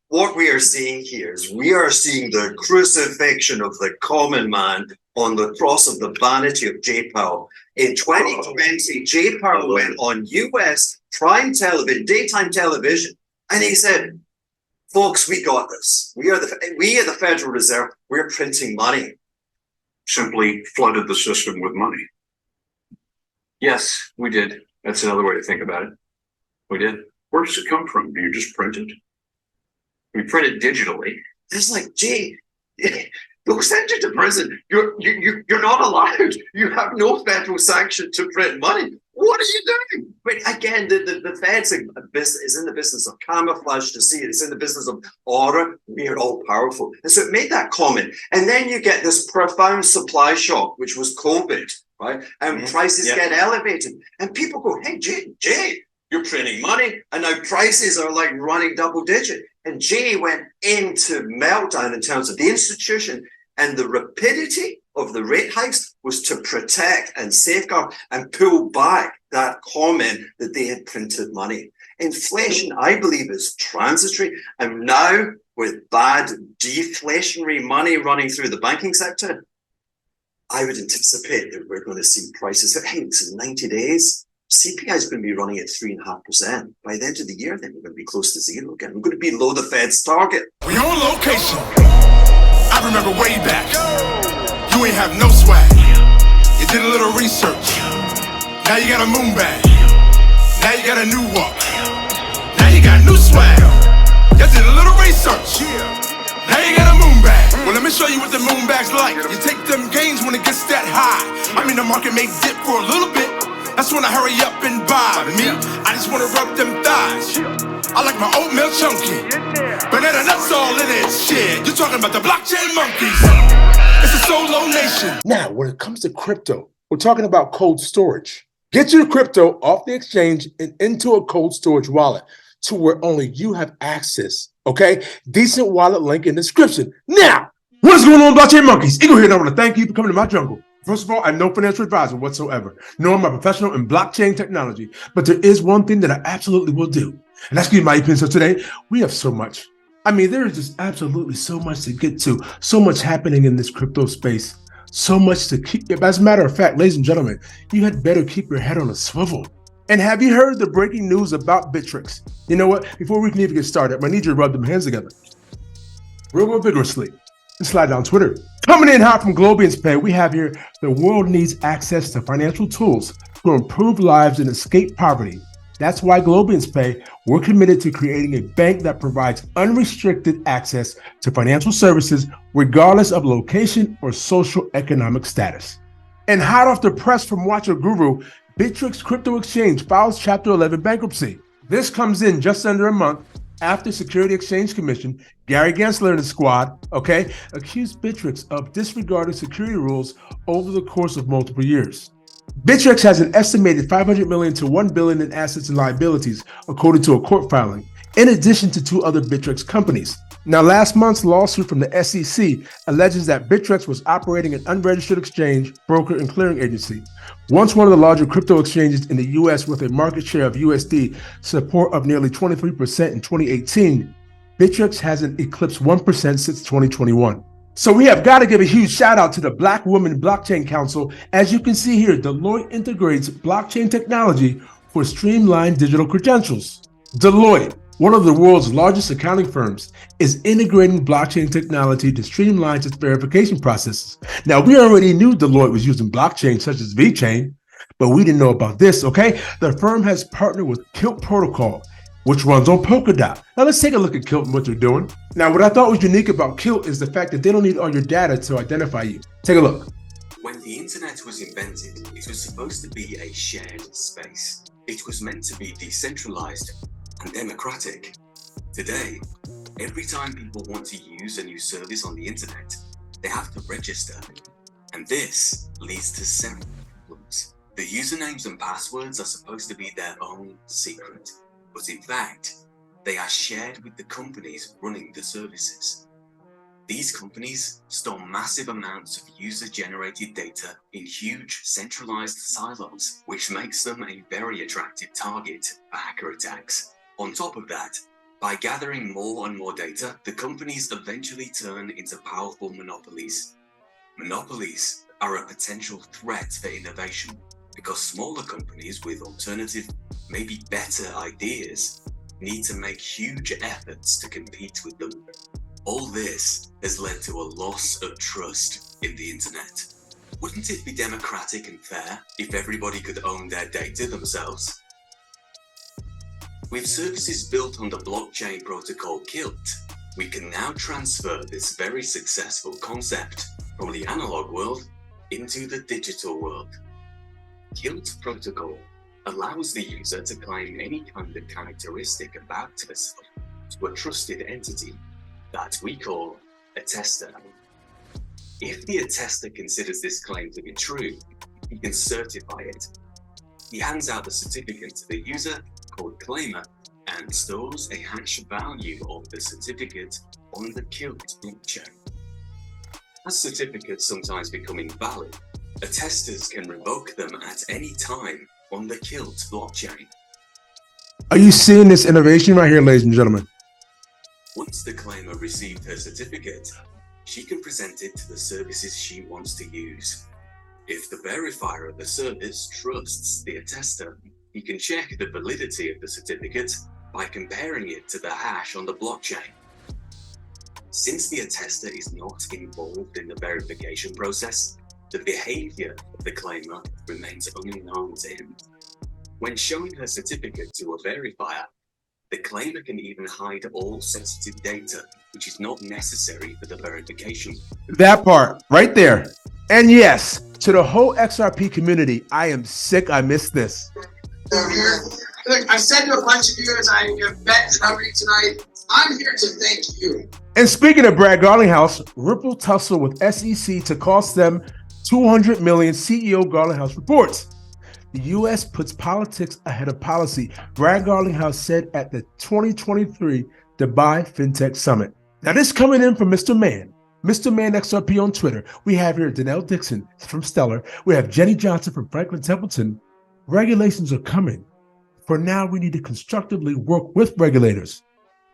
what we are seeing here is we are seeing the crucifixion of the common man on the cross of the vanity of J. Powell. In 2020, J. Powell went on US prime television, daytime television, and he said, folks, we got this. We at the Federal Reserve, we're printing money. Simply flooded the system with money. Yes, we did. That's another way to think about it. We did. Where does it come from? Do you just print it? We print it digitally. It's like, Jay, they'll send you to prison. You're not allowed. You have no federal sanction to print money. What are you doing? But again, the Fed's is in the business of camouflage deceit. It's in the business of order. We are all powerful. And so it made that comment. And then you get this profound supply shock, which was COVID, right? And prices get elevated. And people go, hey, Jay, you're printing money. And now prices are like running double digit. And Jay went into meltdown in terms of the institution, and the rapidity of the rate hikes was to protect and safeguard and pull back that comment that they had printed money. Inflation, I believe, is transitory. And now with bad deflationary money running through the banking sector, I would anticipate that we're going to see prices. Hey, this is 90 days. CPI is going to be running at 3.5%. By the end of the year, then we're going to be close to zero again. We're going to be below the Fed's target. We on location. I remember way back. You ain't have no swag. You did a little research. Now you got a moon bag. Now you got a new walk. Now you got new swag. You did a little research. Now you got a moon bag. Well, let me show you what the moon bag's like. You take them gains when it gets that high. I mean, the market may dip for a little bit. That's when I hurry up and buy. Me, I just wanna rub them thighs. I like my oatmeal chunky. Banana nuts all in it. Shit, you're talking about the blockchain monkeys. It's a solo nation. Now, when it comes to crypto, we're talking about cold storage. Get your crypto off the exchange and into a cold storage wallet to where only you have access, okay? DCENT wallet link in the description. Now, what is going on, blockchain monkeys? Eagle here, and I want to thank you for coming to my jungle. First of all, I'm no financial advisor whatsoever, nor am I professional in blockchain technology, but there is one thing that I absolutely will do, and that's give you my opinion. So today, we have so much. I mean, there is just absolutely so much to get to, so much happening in this crypto space, so much to keep. As a matter of fact, ladies and gentlemen, you had better keep your head on a swivel. And have you heard the breaking news about Bittrex? You know what? Before we can even get started, I'm gonna need you to rub them hands together real vigorously and slide down Twitter. Coming in hot from Globiance Pay, we have here: the world needs access to financial tools to improve lives and escape poverty. That's why Globiance Pay, we're committed to creating a bank that provides unrestricted access to financial services regardless of location or social economic status. And hot off the press from Watcher Guru, Bittrex Crypto Exchange files Chapter 11 bankruptcy. This comes in just under a month after Security Exchange Commission, Gary Gensler and his squad, accused Bittrex of disregarding security rules over the course of multiple years. Bittrex has an estimated $500 million to $1 billion in assets and liabilities, according to a court filing, in addition to two other Bittrex companies. Now, last month's lawsuit from the SEC alleges that Bittrex was operating an unregistered exchange, broker, and clearing agency. Once one of the larger crypto exchanges in the U.S. with a market share of USD support of nearly 23% in 2018, Bittrex hasn't eclipsed 1% since 2021. So we have got to give a huge shout out to the Black Women Blockchain Council. As you can see here, Deloitte integrates blockchain technology for streamlined digital credentials. Deloitte, one of the world's largest accounting firms, is integrating blockchain technology to streamline its verification processes. Now, we already knew Deloitte was using blockchain such as VeChain, but we didn't know about this, okay? The firm has partnered with Kilt Protocol, which runs on Polkadot. Now, let's take a look at Kilt and what they're doing. Now, what I thought was unique about Kilt is the fact that they don't need all your data to identify you. Take a look. When the internet was invented, it was supposed to be a shared space. It was meant to be decentralized and democratic. Today, every time people want to use a new service on the internet, they have to register. And this leads to several problems. The usernames and passwords are supposed to be their own secret, but in fact, they are shared with the companies running the services. These companies store massive amounts of user-generated data in huge centralized silos, which makes them a very attractive target for hacker attacks. On top of that, By gathering more and more data, the companies eventually turn into powerful monopolies. Monopolies are a potential threat for innovation because smaller companies with alternative, maybe better ideas need to make huge efforts to compete with them. All this has led to a loss of trust in the internet. Wouldn't it be democratic and fair if everybody could own their data themselves? With services built on the blockchain protocol KILT, we can now transfer this very successful concept from the analog world into the digital world. KILT protocol allows the user to claim any kind of characteristic about herself to a trusted entity that we call a tester. If the attester considers this claim to be true, he can certify it. He hands out the certificate to the user, called claimer, and stores a hash value of the certificate on the KILT blockchain. As certificates sometimes become invalid, attesters can revoke them at any time on the KILT blockchain. Are you seeing this innovation right here, ladies and gentlemen? Once the claimer received her certificate, she can present it to the services she wants to use. If the verifier of the service trusts the attester, he can check the validity of the certificate by comparing it to the hash on the blockchain. Since the attester is not involved in the verification process, the behavior of the claimer remains unknown to him. When showing her certificate to a verifier, the claimer can even hide all sensitive data, which is not necessary for the verification. That part right there. And yes, to the whole XRP community, I am sick. I missed this. Look, I said to a bunch of you as I bet recovery tonight, I'm here to thank you. And speaking of Brad Garlinghouse, Ripple tussle with SEC to cost them $200 million, CEO Garlinghouse reports. The U.S. puts politics ahead of policy, Brad Garlinghouse said at the 2023 Dubai FinTech Summit. Now this coming in from Mr. Man XRP on Twitter. We have here Danelle Dixon from Stellar. We have Jenny Johnson from Franklin Templeton. Regulations are coming. For now, we need to constructively work with regulators.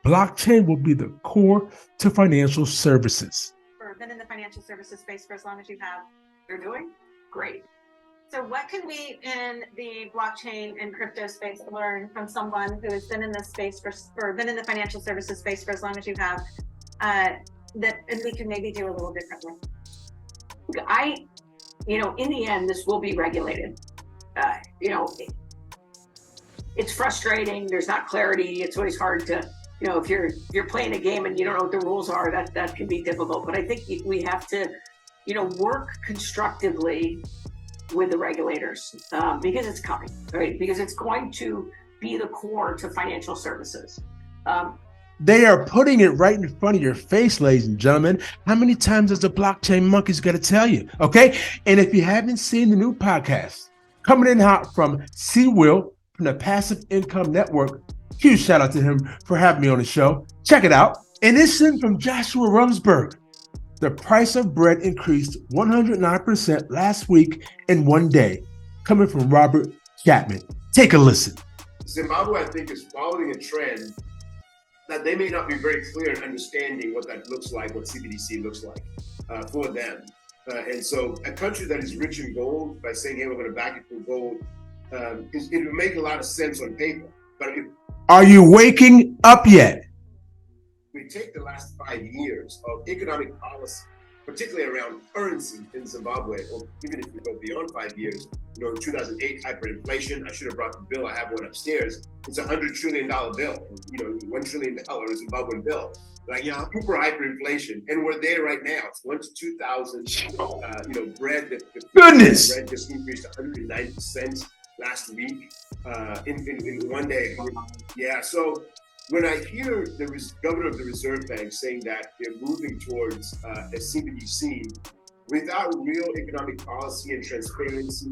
Blockchain will be the core to financial services. Been in the financial services space for as long as you have. You're doing great. So what can we in the blockchain and crypto space learn from someone who has been in this space or been in the financial services space for as long as you have, that and we can maybe do a little differently? In the end, this will be regulated. It's frustrating. There's not clarity. It's always hard to, if you're playing a game and you don't know what the rules are, that can be difficult. But I think we have to, work constructively with the regulators because it's coming, right? Because it's going to be the core to financial services. They are putting it right in front of your face, ladies and gentlemen. How many times does the blockchain monkeys got to tell you? Okay. And if you haven't seen the new podcast coming in hot from C. Will from the Passive Income Network, huge shout out to him for having me on the show. Check it out. And this in from Joshua Rumsberg. The price of bread increased 109% last week in one day, coming from Robert Chapman. Take a listen. Zimbabwe, I think, is following a trend that they may not be very clear in understanding what that looks like, what CBDC looks like for them. And so a country that is rich in gold, by saying, hey, we're going to back it for gold, it would make a lot of sense on paper. But if are you waking up yet? we take the last 5 years of economic policy, particularly around currency in Zimbabwe, or even if we go beyond 5 years, in 2008 hyperinflation, I should have brought the bill, I have one upstairs. It's $100 trillion bill, $1 trillion Zimbabwean bill. Super hyperinflation, and we're there right now. It's 1 to 2,000. Bread. Goodness. Bread just increased 109% last week in one day. Yeah. So when I hear the governor of the Reserve Bank saying that they're moving towards a CBDC without real economic policy and transparency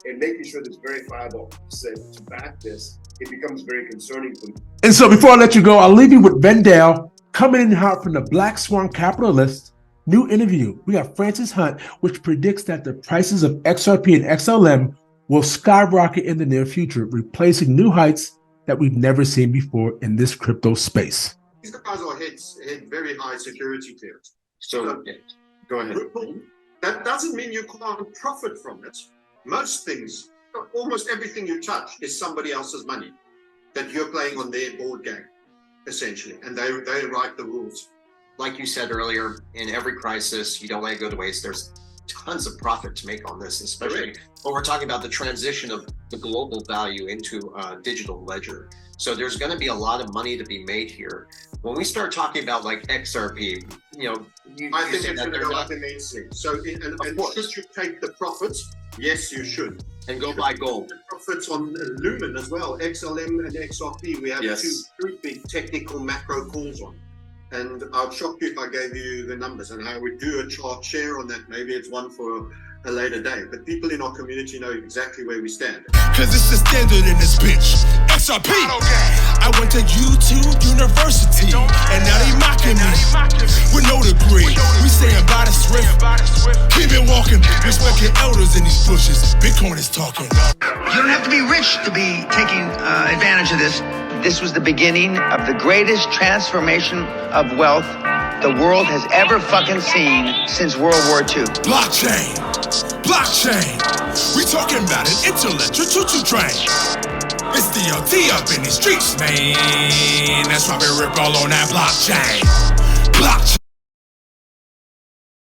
and making sure there's verifiable asset to back this, it becomes very concerning for me. And so before I let you go, I'll leave you with Vendale coming in hot from the Black Swan Capitalist. New interview. We got Francis Hunt, which predicts that the prices of XRP and XLM will skyrocket in the near future, replacing new heights that we've never seen before in this crypto space. These guys are head very high security clearance. So, go ahead. Ripple, that doesn't mean you can't profit from it. Most things, almost everything you touch is somebody else's money that you're playing on their board game, essentially, and they write the rules. Like you said earlier, in every crisis, you don't let it go to waste. There's tons of profit to make on this, especially when we're talking about the transition of the global value into a digital ledger. So there's going to be a lot of money to be made here. When we start talking about like XRP, I think it should go up immensely. So, and should you take the profits? Yes, you should. And go buy gold. The profits on Lumen as well, XLM and XRP. We have two very big technical macro calls on. And I'd shock you if I gave you the numbers, and I would do a chart share on that. Maybe it's one for a later day. But people in our community know exactly where we stand. Cause it's the standard in this bitch. XRP. I went to YouTube University, and now they mocking me with no degree. We saying by the swift, keep it walking. Respect your elders in these bushes. Bitcoin is talking. You don't have to be rich to be taking advantage of this. This was the beginning of the greatest transformation of wealth the world has ever fucking seen since World War II. Blockchain. We talking about an intellectual choo-choo train. It's DLT up in the streets, man. That's why we rip all on that blockchain.